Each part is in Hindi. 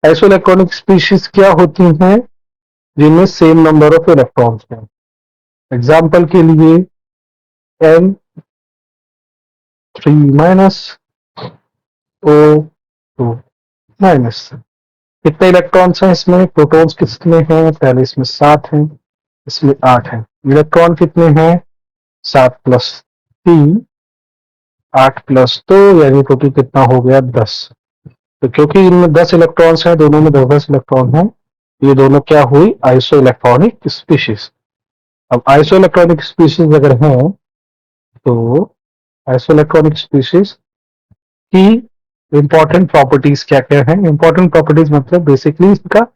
आइसोइलेक्ट्रॉनिक स्पीशीज क्या होती हैं? जिनमें सेम नंबर ऑफ इलेक्ट्रॉन्स हैं। एग्जाम्पल के लिए N3 O2 माइनस। कितने इलेक्ट्रॉन्स हैं इसमें? प्रोटॉन्स कितने हैं? पहले इसमें 7 हैं, इसमें 8 हैं। इलेक्ट्रॉन कितने हैं? 7 + 3, 8 + 2, यानी टोटल कितना हो गया? 10। तो क्योंकि इनमें 10 इलेक्ट्रॉन्स हैं, दोनों में 10 इलेक्ट्रॉन हैं, ये दोनों क्या हुई? Iso electronic species. अब आइसो इलेक्ट्रॉनिक स्पीशीज अगर हैं तो आइसो इलेक्ट्रॉनिक स्पीशीज की इंपॉर्टेंट प्रॉपर्टीज क्या क्या है? इंपॉर्टेंट प्रॉपर्टीज मतलब बेसिकली इसका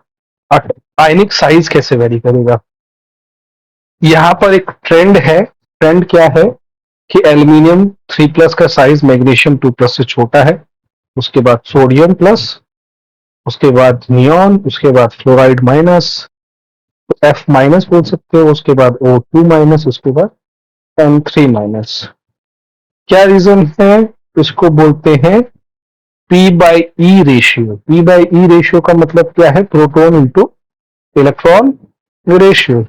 आयनिक साइज कैसे वेरी करेगा। यहाँ पर एक ट्रेंड है। ट्रेंड क्या है कि एल्यूमिनियम 3+ का साइज मैग्नीशियम 2+ से छोटा है, उसके बाद सोडियम प्लस, उसके बाद नियॉन, उसके बाद फ्लोराइड माइनस, तो F माइनस बोल सकते हो, उसके बाद O2 माइनस, उसके बाद N3 माइनस। क्या रीजन है? इसको बोलते हैं P/E रेशियो। P/E रेशियो का मतलब क्या है? Proton into electron ratio.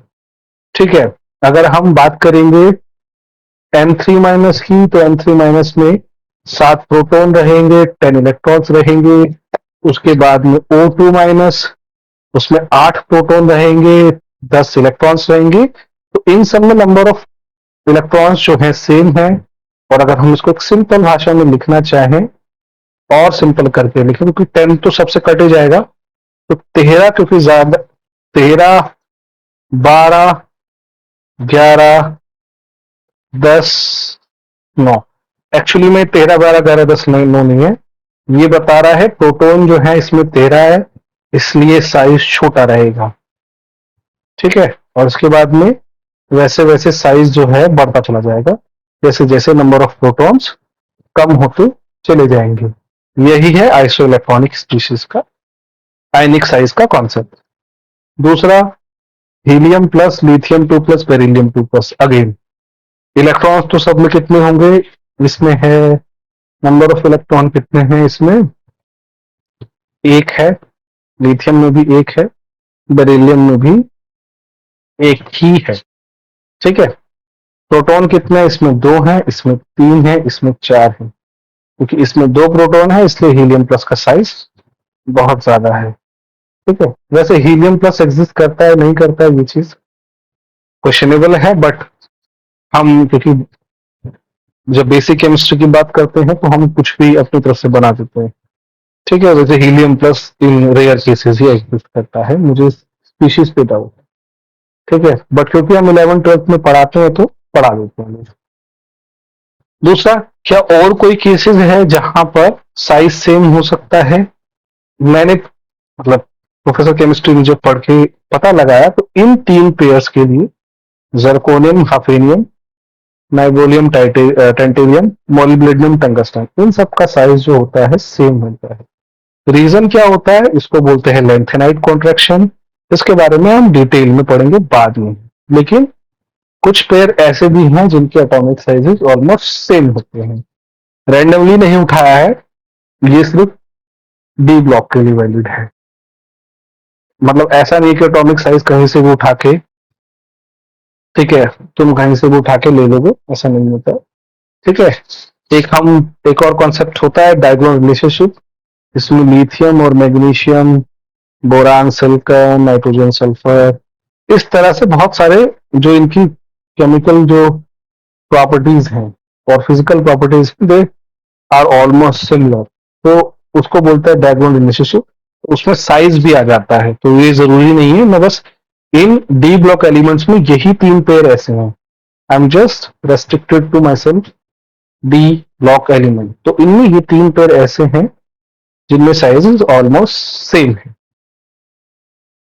ठीक है। अगर हम बात करेंगे N3 माइनस की, तो N3 माइनस में 7 प्रोटॉन रहेंगे, 10 इलेक्ट्रॉन्स रहेंगे। उसके बाद में O2 माइनस, उसमें 8 प्रोटॉन रहेंगे, 10 इलेक्ट्रॉन्स रहेंगे। तो इन सब में नंबर ऑफ इलेक्ट्रॉन्स जो है सेम है। और अगर हम इसको एक सिंपल भाषा में लिखना चाहें, और सिंपल करके लिखें, क्योंकि 10 तो सबसे कट ही जाएगा, तो 13, क्योंकि ज्यादा 13, 12, 11, 10, 9। एक्चुअली में 13, 12, 11, 10, 9 नहीं है, ये बता रहा है प्रोटॉन जो है इसमें 13 है, इसलिए साइज छोटा रहेगा। ठीक है। और इसके बाद में वैसे वैसे साइज जो है बढ़ता चला जाएगा, जैसे जैसे नंबर ऑफ प्रोटॉन्स कम होते चले जाएंगे। यही है आइसो इलेक्ट्रॉनिक स्पीशीज का आयनिक साइज का कॉन्सेप्ट। दूसरा, helium plus, lithium 2+, beryllium 2+। Again electrons तो सब में कितने होंगे? इसमें है, नंबर ऑफ इलेक्ट्रॉन कितने हैं इसमें? एक है। लिथियम में भी एक है, बेरिलियम में भी एक ही है। ठीक है। प्रोटॉन कितने हैं इसमें? 2 हैं, इसमें 3 है, इसमें 4 है। क्योंकि इसमें 2 प्रोटॉन है, इसलिए हीलियम प्लस का साइज बहुत ज्यादा है। ठीक है। वैसे हीलियम प्लस एग्जिस्ट करता है नहीं करता है, ये चीज क्वेश्चनेबल है, बट हम क्योंकि जब बेसिक केमिस्ट्री की बात करते हैं तो हम कुछ भी अपनी तरफ से बना देते हैं। ठीक है। वैसे हीलियम प्लस इन रेयर केसेस ही एग्जिस्ट करता है, मुझे स्पीशीज पे डाउट है। ठीक है। बट क्योंकि हम 11th 12th में पढ़ाते हैं तो पढ़ा देते हैं। दूसरा, क्या और कोई केसेस है जहां पर साइज सेम हो सकता है? मैंने मतलब प्रोफेसर केमिस्ट्री में जब पढ़ के पता लगाया, तो इन 3 पेयर्स के लिए, जर्कोनियम, हाफेनियम, नाइबोलियम, टेंटेरियम, मोलिब्डेनम, टंगस्टन, इन सब का साइज जो होता है सेम होता है। रीजन क्या होता है? इसको बोलते हैं लेंथेनाइट कॉन्ट्रैक्शन। इसके बारे में हम डिटेल में पढ़ेंगे बाद में। लेकिन कुछ पेयर ऐसे भी हैं जिनके एटॉमिक साइजेस ऑलमोस्ट सेम होते हैं। रैंडमली नहीं उठाया है, ये सिर्फ डी ब्लॉक के लिए वैलिड है। मतलब ऐसा नहीं कि एटॉमिक साइज कहीं से भी उठा के, ठीक है, तुम कहीं से भी उठा के ले लोगे, ऐसा नहीं होता। ठीक है। एक और कॉन्सेप्ट होता है डायगोनल रिलेशनशिप। इसमें लिथियम और magnesium, boron, silicon, nitrogen, sulphur, इस तरह से बहुत सारे जो इनकी केमिकल जो प्रॉपर्टीज हैं और physical properties, they are almost similar. तो उसको बोलते हैं डायगोनल रिलेशनशिप। उसमें साइज भी आ जाता है, तो ये जरूरी नहीं है। मैं बस इन डी ब्लॉक एलिमेंट्स में यही 3 पेयर ऐसे हैं। I am just restricted to myself D block element. तो इनमें ये 3 पेयर ऐसे हैं जिनमें साइजेस ऑलमोस्ट सेम है।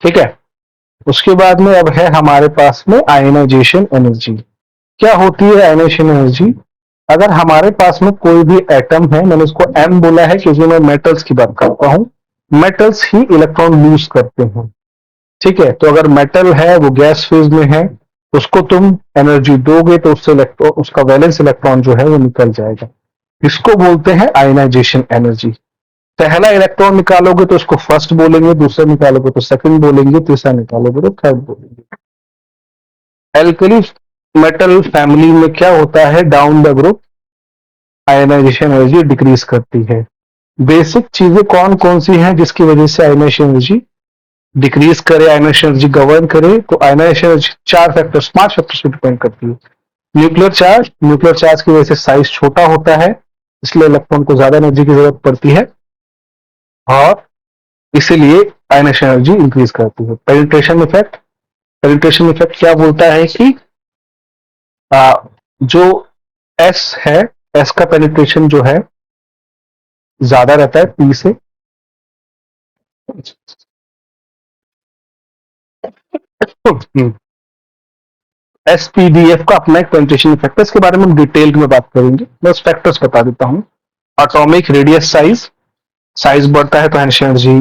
ठीक है। उसके बाद में अब है हमारे पास में आयनाइजेशन एनर्जी। क्या होती है आयनाइजेशन एनर्जी? अगर हमारे पास में कोई भी एटम है, मैंने उसको एम बोला है क्योंकि मैं मेटल्स की बात करता हूं, मेटल्स ही इलेक्ट्रॉन लूज करते हैं। ठीक है। तो अगर मेटल है, वो गैस फेज में है, उसको तुम एनर्जी दोगे तो उससे इलेक्ट्रॉन, उसका वैलेंस इलेक्ट्रॉन जो है वो निकल जाएगा। इसको बोलते हैं आयनाइजेशन एनर्जी। पहला इलेक्ट्रॉन निकालोगे तो उसको फर्स्ट बोलेंगे, दूसरा निकालोगे तो सेकंड बोलेंगे, तीसरा निकालोगे तो थर्ड बोलेंगे। एल्कली मेटल फैमिली में क्या होता है, down the group ionisation energy decrease करती है। बेसिक चीजें कौन कौन सी हैं जिसकी वजह से आयनाइजेशन एनर्जी डिक्रीज करे, आयनाइजेशन एनर्जी गवर्न करे? तो आयनाइजेशन एनर्जी चार फैक्टर्स, पांच फैक्टर्स पे डिपेंड करती है। न्यूक्लियर चार्ज की वजह से साइज छोटा होता है, इसलिए इलेक्ट्रॉन को ज्यादा एनर्जी की जरूरत पड़ती है और इसीलिए आयनाइजेशन एनर्जी इंक्रीज करती है। पेनिट्रेशन इफेक्ट क्या बोलता है कि जो एस है, एस का पेनिट्रेशन जो है ज्यादा रहता है पी से। एसपीडीएफ का अपना एक पेनिट्रेशन इफेक्ट है, इसके बारे में हम डिटेल में बात करेंगे, बस फैक्टर्स बता देता हूं। एटॉमिक रेडियस साइज, साइज बढ़ता है तो एनर्जी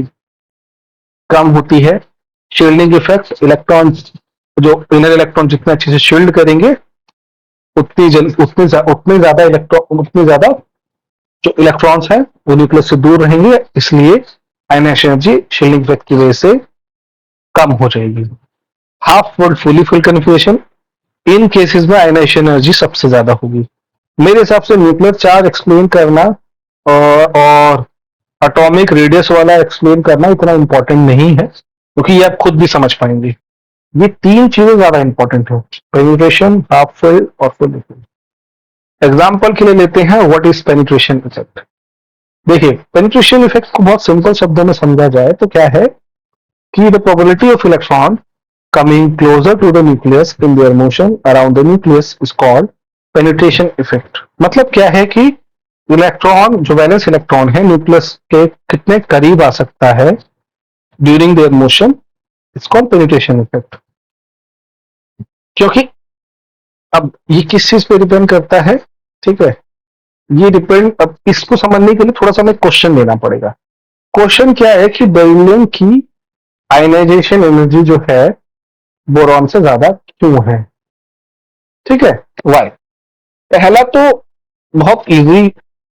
कम होती है। शील्डिंग इफेक्ट, इलेक्ट्रॉन जो इनर इलेक्ट्रॉन जितने अच्छे से शील्ड करेंगे उतने ज्यादा इलेक्ट्रॉन, उतने ज्यादा जो इलेक्ट्रॉन्स हैं वो न्यूक्लियस से दूर रहेंगे, इसलिए आयनाइजेशन एनर्जी शील्डिंग इफेक्ट की वजह से कम हो जाएगी। Half world fully fill configuration, इन केसेस में आयनाइजेशन एनर्जी सबसे ज्यादा होगी। मेरे हिसाब से न्यूक्लियर चार्ज एक्सप्लेन करना और एटॉमिक रेडियस वाला एक्सप्लेन करना इतना इंपॉर्टेंट नहीं है, क्योंकि ये आप खुद भी समझ पाएंगे। ये तीन चीजें ज्यादा इंपॉर्टेंट है, पेनिट्रेशन, हाफ फिल और फुल फिल। एग्जाम्पल के लिए लेते हैं व्हाट इज पेनिट्रेशन इफेक्ट। देखिए, पेनिट्रेशन इफेक्ट को बहुत सिंपल शब्दों में समझा जाए तो क्या है कि the probability of electron coming closer to the nucleus in their motion around the nucleus is called penetration effect। मतलब क्या है कि इलेक्ट्रॉन, जो वैलेंस इलेक्ट्रॉन है, न्यूक्लियस के कितने करीब आ सकता है during their motion, it's called penetration effect. क्योंकि अब ये किस चीज पे डिपेंड करता है, ठीक है, ये डिपेंड, अब इसको समझने के लिए थोड़ा सा हमें क्वेश्चन लेना पड़ेगा। क्वेश्चन क्या है कि बेरिलियम की आयनाइजेशन एनर्जी जो है बोरॉन से ज्यादा क्यों है? ठीक है, वाई? पहला तो बहुत इजी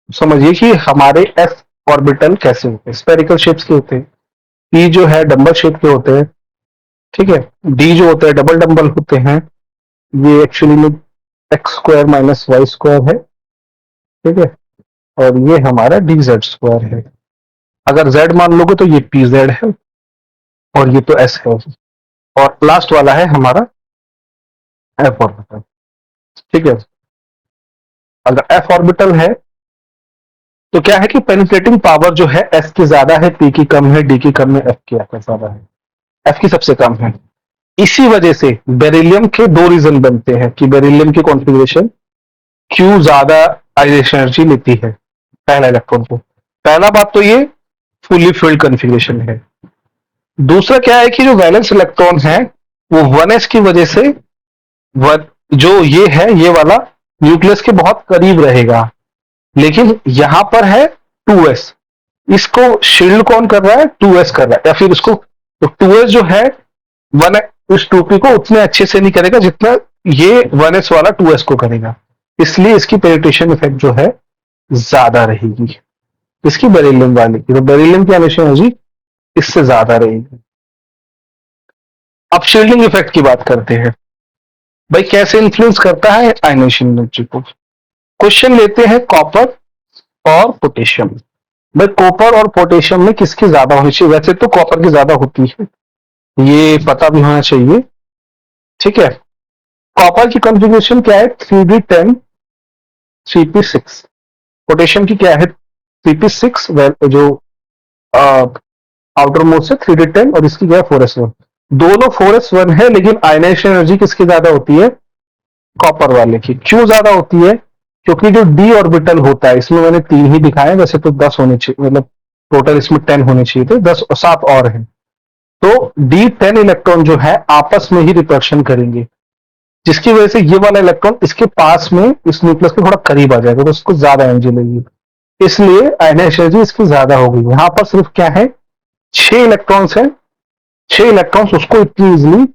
समझिए कि हमारे एस ऑर्बिटल कैसे होते हैं, स्पेरिकल शेप्स के होते हैं। पी जो है डम्बल शेप के होते हैं, ठीक है। डी जो होते हैं डबल डम्बल होते हैं। ये एक्चुअली में X square minus Y square है, ठीक है। और ये हमारा डी जेड स्क्वायर है। अगर जेड मान लोगे तो ये पी जेड है और ये तो एस है। और लास्ट वाला है हमारा एफ ऑर्बिटल, ठीक है। अगर एफ ऑर्बिटल है तो क्या है कि पेनिट्रेटिंग पावर जो है एस की ज्यादा है, पी की कम है, डी की कम है, एफ की ज्यादा है, एफ की सबसे कम है। इसी वजह से बेरिलियम के दो रीजन बनते हैं कि बेरिलियम की कॉन्फ़िगरेशन क्यों ज्यादा आयनाइजेशन एनर्जी लेती है पहला इलेक्ट्रॉन को। पहला बात तो ये फुली फिल्ड कॉन्फ़िगरेशन है। दूसरा क्या है कि जो वैलेंस इलेक्ट्रॉन है वो 1s की वजह से जो ये है, ये वाला न्यूक्लियस के बहुत करीब रहेगा, लेकिन यहां पर है 2s। इसको शील्ड कौन कर रहा है? 2s कर रहा है, या फिर इसको, तो 2s जो है वन इस 2p को उतने अच्छे से नहीं करेगा जितना ये 1s वाला 2s को करेगा, इसलिए इसकी पेनिट्रेशन इफेक्ट जो है ज्यादा रहेगी इसकी बेरिलियम वाली की। तो बेरिलियम की आयनाइजेशन एनर्जी इससे ज्यादा रहेगी। अब शील्डिंग इफेक्ट की बात करते हैं, भाई कैसे इन्फ्लुएंस करता है आयनाइजेशन एनर्जी को। क्वेश्चन लेते हैं कॉपर और पोटेशियम। भाई कॉपर और पोटेशियम में किसकी ज्यादा होनी चाहिए? वैसे तो कॉपर की ज्यादा होती है, ये पता भी होना चाहिए, ठीक है। कॉपर की कॉन्फ़िगरेशन क्या है? 3d10 3p6। पोटेशियम की क्या है? 3p6, जो आउटर मोस्ट है 3d10, और इसकी क्या है 4s1। दोनों 4s1 है, लेकिन आयनाइजेशन एनर्जी किसकी ज्यादा होती है? कॉपर वाले की। क्यों ज्यादा होती है? क्योंकि जो डी ऑर्बिटल होता है, इसमें मैंने 3 ही दिखाए, वैसे तो 10 होने चाहिए, मतलब टोटल इसमें 10 होने चाहिए थे, 10 7 और हैं। तो D10 इलेक्ट्रॉन जो है आपस में ही रिपल्शन करेंगे, जिसकी वजह से ये वाला इलेक्ट्रॉन इसके पास में इस न्यूक्लियस के थोड़ा करीब आ जाएगा, तो उसको ज्यादा एनर्जी लगेगी, इसलिए आयनाइजेशन एनर्जी इसकी ज्यादा होगी। यहां पर सिर्फ क्या है, 6 इलेक्ट्रॉन्स हैं, 6 इलेक्ट्रॉन्स, उसको इतनी इजिली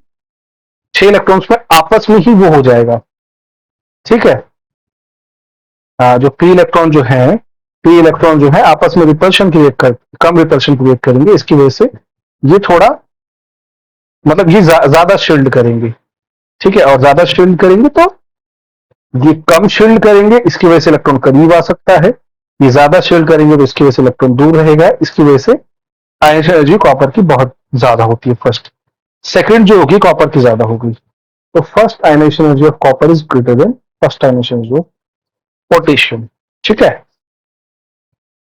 6 इलेक्ट्रॉन्स में आपस में ही वो हो जाएगा, ठीक है। जो पी इलेक्ट्रॉन जो है फ्री इलेक्ट्रॉन जो है आपस में रिपल्शन क्रिएट कर कम रिपल्शन क्रिएट करेंगे, इसकी वजह से ये थोड़ा मतलब ये ज्यादा शील्ड करेंगे, ठीक है, और ज्यादा शील्ड करेंगे तो ये कम शील्ड करेंगे, इसकी वजह से इलेक्ट्रॉन करीब आ सकता है, ये ज्यादा शील्ड करेंगे तो इसकी वजह से इलेक्ट्रॉन दूर रहेगा, इसकी वजह से आयनिक एनर्जी कॉपर की बहुत ज्यादा होती है फर्स्ट। सेकंड जो होगी कॉपर की ज्यादा होगी, तो first ionisation energy of copper is greater than first ionisation energy of potassium, ठीक है।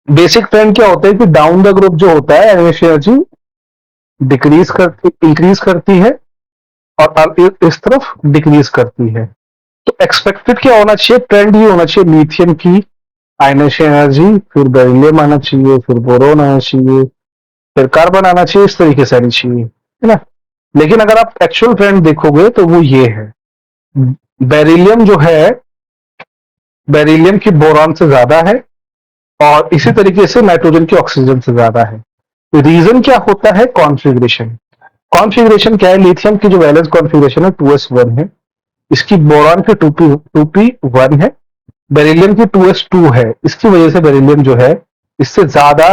बेसिक ट्रेंड क्या होता है कि डाउन द ग्रुप जो होता है आयनाइजेशन एनर्जी डिक्रीज करती इंक्रीज करती है और इस तरफ डिक्रीज करती है। तो एक्सपेक्टेड क्या होना चाहिए, ट्रेंड ये होना चाहिए लिथियम की आयनाइजेशन एनर्जी, फिर बेरिलियम आना चाहिए, फिर बोरोन आना चाहिए, फिर कार्बन आना चाहिए, इस तरीके से आनी चाहिए, है ना। लेकिन अगर आप एक्चुअल ट्रेंड देखोगे तो वो ये है, बेरिलियम जो है बेरिलियम की बोरॉन से ज्यादा है और इसी तरीके से नाइट्रोजन की ऑक्सीजन से ज्यादा है। रीजन क्या होता है, कॉन्फ़िगरेशन। कॉन्फ़िगरेशन क्या है, लिथियम की जो वैलेंस कॉन्फ़िगरेशन है 2s1 है, इसकी बोरॉन की 2p1 है, बेरिलियम की 2s2 है, इसकी वजह से बेरिलियम जो है इससे ज्यादा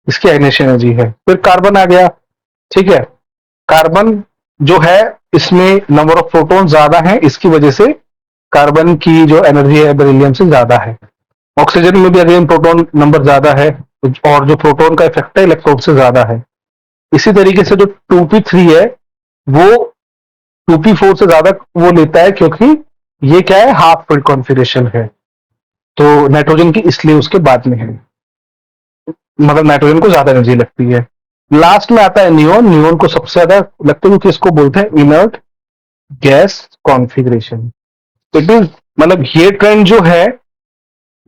इसकी आयनाइजेशन एनर्जी है। फिर कार्बन आ गया, ठीक है, कार्बन जो है इसमें नंबर ऑफ प्रोटॉन ज्यादा है, इसकी वजह से कार्बन की जो एनर्जी है बेरिलियम से ज्यादा है। ऑक्सीजन में भी अगेन प्रोटॉन नंबर ज्यादा है और जो प्रोटॉन का इफेक्ट है इलेक्ट्रॉन से ज्यादा है। इसी तरीके से जो 2p3 है वो 2p4 से ज्यादा वो लेता है, क्योंकि ये क्या है, हाफ फिल्ड कॉन्फ़िगरेशन है, तो नाइट्रोजन की इसलिए उसके बाद में है, मतलब नाइट्रोजन को ज्यादा एनर्जी लगती है। लास्ट में आता है नियोन, नियोन को सबसे ज्यादा लगता है क्योंकि इसको बोलते हैं inert gas configuration. It is मतलब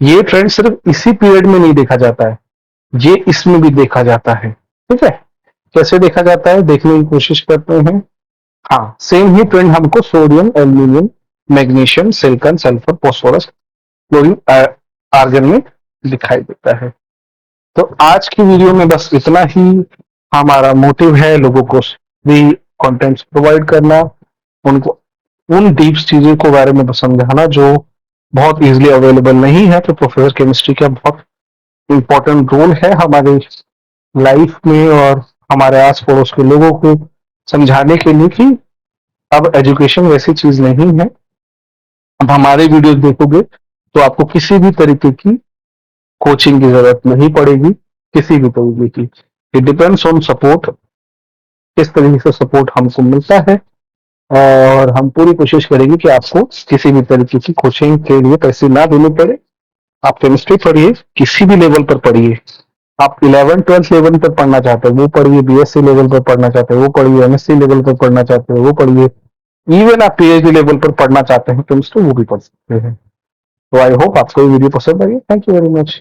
ये ट्रेंड सिर्फ इसी पीरियड में नहीं देखा जाता है, ये इसमें भी देखा जाता है, ठीक है। कैसे देखा जाता है देखने की कोशिश करते हैं। हाँ, सेम ही ट्रेंड हमको sodium, aluminium, magnesium, silicon, sulphur, phosphorus, chlorine, argon में दिखाई देता है। तो आज की वीडियो में बस इतना ही। हमारा मोटिव है लोगों को फ्री कंटेंट्स प्रोवाइड करना, उनको उन डीप चीजों को बारे में समझाना जो बहुत इजीली अवेलेबल नहीं है। तो प्रोफेसर केमिस्ट्री का बहुत इंपॉर्टेंट रोल है हमारे लाइफ में और हमारे आस पड़ोस के लोगों को समझाने के लिए कि अब एजुकेशन वैसी चीज नहीं है। अब हमारे वीडियो देखोगे तो आपको किसी भी तरीके की कोचिंग की जरूरत नहीं पड़ेगी, किसी भी तरीके की। इट डिपेंड्स ऑन सपोर्ट, किस तरीके से सपोर्ट हमको मिलता है, और हम पूरी कोशिश करेंगे कि आपको किसी भी तरीके की कोचिंग के लिए पैसे ना देने पड़े। आप केमिस्ट्री पढ़िए, किसी भी लेवल पर पढ़िए, आप 11th-12th लेवल पर पढ़ना चाहते हो वो पढ़िए, बीएससी लेवल पर पढ़ना चाहते हो वो पढ़िए, एमएससी लेवल पर पढ़ना चाहते हो वो पढ़िए, इवन आप पीएचडी लेवल पर पढ़ना चाहते हैं केमिस्ट्री वो भी पढ़ सकते हैं। तो आई होप आपको ये वीडियो पसंद आई। Thank you very much.